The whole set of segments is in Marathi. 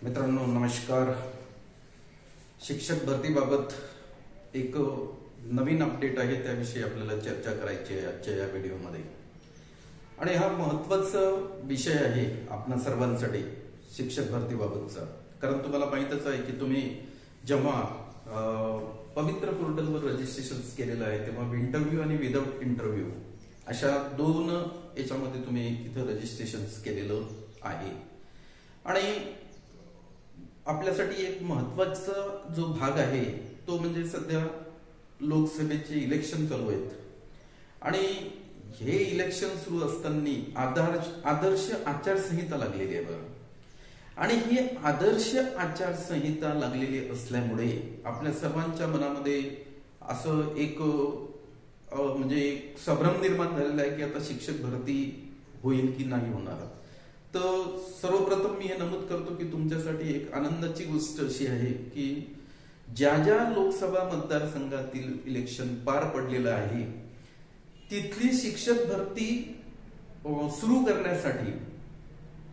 मित्रांनो नमस्कार। शिक्षक भरतीबाबत एक नवीन अपडेट आहे, त्याविषयी आपल्याला चर्चा करायची आहे आजच्या या व्हिडिओमध्ये। आणि हा महत्त्वाचा विषय आहे आपल्या सर्वांसाठी शिक्षक भरतीबाबतचा। कारण तुम्हाला माहीतच आहे की तुम्ही जेव्हा पवित्र पोर्टलवर रजिस्ट्रेशन केलेलं आहे तेव्हा इंटरव्ह्यू आणि विदाउट इंटरव्ह्यू अशा दोन याच्यामध्ये तुम्ही तिथं रजिस्ट्रेशन केलेलं आहे। आणि आपल्यासाठी एक महत्त्वाचा जो भाग आहे तो म्हणजे सध्या लोकसभेचे इलेक्शन चालू आहेत आणि हे इलेक्शन सुरू असताना आदर्श आचारसंहिता लागलेली आहे बरं। आणि ही आदर्श आचारसंहिता लागलेली असल्यामुळे आपल्या सर्वांच्या मनामध्ये असं एक म्हणजे संभ्रम निर्माण झालेला आहे की आता शिक्षक भरती होईल की नाही होणार। तर सर्वप्रथम मी हे नमूद करतो की तुमच्यासाठी एक आनंदाची गोष्ट अशी आहे की ज्या ज्या लोकसभा मतदारसंघातील इलेक्शन पार पडलेलं आहे तिथली शिक्षक भरती सुरू करण्यासाठी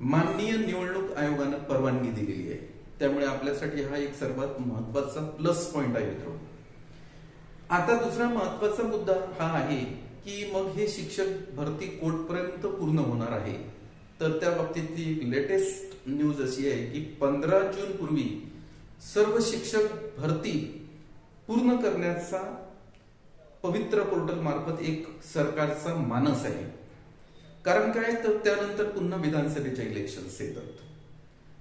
माननीय निवडणूक आयोगाने परवानगी दिलेली आहे। त्यामुळे आपल्यासाठी हा एक सर्वात महत्त्वाचा प्लस पॉइंट आहे मित्रांनो। आता दुसरा महत्त्वाचा मुद्दा हा आहे की मग हे शिक्षक भरती कोर्टपर्यंत पूर्ण होणार आहे। तर त्या बाबतीतली एक लेटेस्ट न्यूज अशी आहे की 15 जून पूर्वी सर्व शिक्षक भरती पूर्ण करण्याचा पवित्र पोर्टल मार्फत एक सरकारचा मानस आहे। कारण काय, तर त्यानंतर पुन्हा विधानसभेच्या इलेक्शन्स येतात।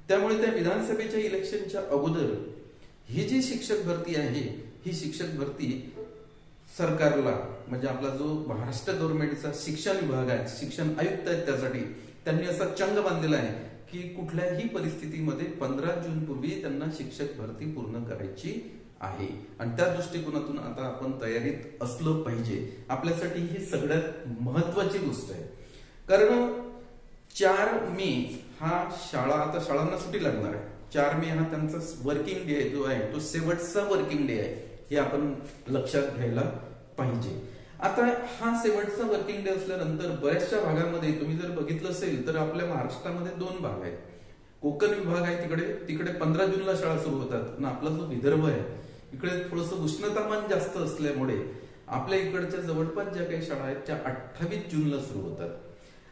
त्यामुळे त्या विधानसभेच्या इलेक्शनच्या अगोदर ही जी शिक्षक भरती आहे ही शिक्षक भरती सरकारला म्हणजे आपला जो महाराष्ट्र गव्हर्नमेंटचा शिक्षण विभाग आहे, शिक्षण आयुक्त आहेत, त्यासाठी त्यांनी असा चंग बांधलेला आहे की कुठल्याही परिस्थितीमध्ये 15 जून पूर्वी त्यांना शिक्षक भरती पूर्ण करायची आहे। आणि त्या दृष्टिकोनातून आता आपण तयारीत असलं पाहिजे। आपल्यासाठी ही सगळ्यात महत्वाची गोष्ट आहे। कारण 4 मे हा आता शाळांना सुट्टी लागणार आहे। 4 मे हा त्यांचा वर्किंग डे जो आहे तो शेवटचा वर्किंग डे आहे, हे आपण लक्षात घ्यायला पाहिजे। आता हा शेवटचा वर्किंग डे असल्यानंतर बऱ्याचशा भागामध्ये तुम्ही जर बघितलं असेल तर आपल्या महाराष्ट्रामध्ये 2 भाग आहेत। कोकण विभाग आहे तिकडे 15 जूनला शाळा सुरू होतात आणि आपला जो विदर्भ आहे इकडे थोडंसं उष्णतामान जास्त असल्यामुळे आपल्या इकडच्या जवळपास ज्या काही शाळा आहेत त्या 28 जूनला सुरू होतात।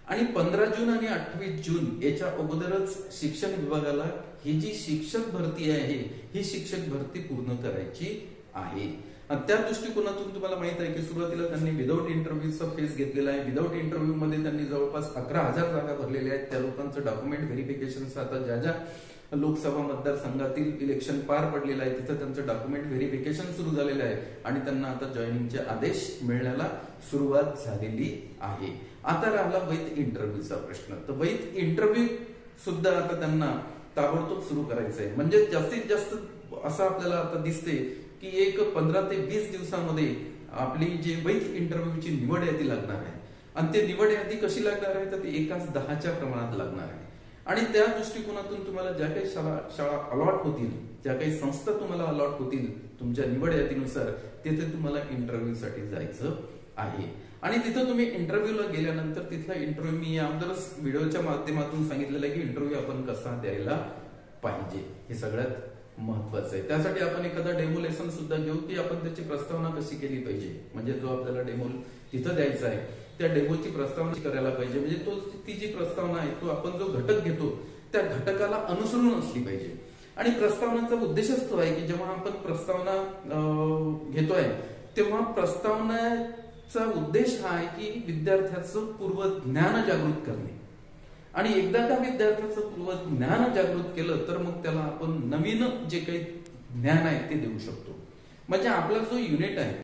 आणि 15 जून आणि 28 जून याच्या अगोदरच शिक्षण विभागाला ही जी शिक्षक भरती आहे ही शिक्षक भरती पूर्ण करायची आहे। त्या दृष्टिकोनातून तुम्हाला माहित आहे की सुरुवातीला त्यांनी विदाउट इंटरव्ह्यूचा फेज घेतलेला आहे। विदाउट इंटरव्ह्यू मध्ये त्यांनी जवळपास 11,000 जागा भरलेल्या आहेत। त्या लोकांचं डॉक्युमेंट व्हेरिफिकेशन आता ज्या ज्या लोकसभा मतदारसंघातील इलेक्शन पार पडलेलं आहे तिथं त्यांचं डॉक्युमेंट व्हेरिफिकेशन सुरू झालेलं आहे आणि त्यांना आता जॉईनिंगचे आदेश मिळण्याला सुरुवात झालेली आहे। आता राहिला वैध इंटरव्ह्यूचा प्रश्न। तर वैध इंटरव्ह्यू सुद्धा आता त्यांना ताबडतोब सुरू करायचं आहे। म्हणजे जास्तीत जास्त असं आपल्याला आता दिसते की एक 15 ते 20 दिवसामध्ये आपली जी वैध इंटरव्ह्यूची निवड यादी लागणार आहे। आणि ते निवड यादी कशी लागणार आहे तर ती एकाच 10च्या प्रमाणात लागणार आहे। आणि त्या दृष्टिकोनातून तुम्हाला ज्या काही शाळा अलॉट होतील, ज्या काही संस्था तुम्हाला अलॉट होतील तुमच्या निवड यादीनुसार तिथे तुम्हाला इंटरव्ह्यूसाठी जायचं आहे। आणि तिथं तुम्ही इंटरव्ह्यूला गेल्यानंतर तिथला इंटरव्ह्यू मी अगोदरच व्हिडिओच्या माध्यमातून सांगितलेलं आहे की इंटरव्ह्यू आपण कसा द्यायला पाहिजे हे सगळ्यात महत्वाचं आहे। त्यासाठी आपण एखादा डेमो लेसन सुद्धा घेऊ की आपण त्याची प्रस्तावना कशी केली पाहिजे। म्हणजे जो आपल्याला डेमो तिथं द्यायचा आहे त्या डेमोची प्रस्तावना करायला पाहिजे। म्हणजे ती जी प्रस्तावना आहे तो आपण जो घटक घेतो त्या घटकाला अनुसरून असली पाहिजे। आणि प्रस्तावनाचा उद्देशच तो आहे की जेव्हा आपण प्रस्तावना घेतोय तेव्हा प्रस्तावनाचा उद्देश हा आहे की विद्यार्थ्याचं पूर्व ज्ञान जागृत करणे। आणि एकदा त्या विद्यार्थ्याचं पूर्व ज्ञान जागृत केलं तर मग त्याला आपण नवीन जे काही ज्ञान आहे ते देऊ शकतो। म्हणजे आपला जो युनिट आहे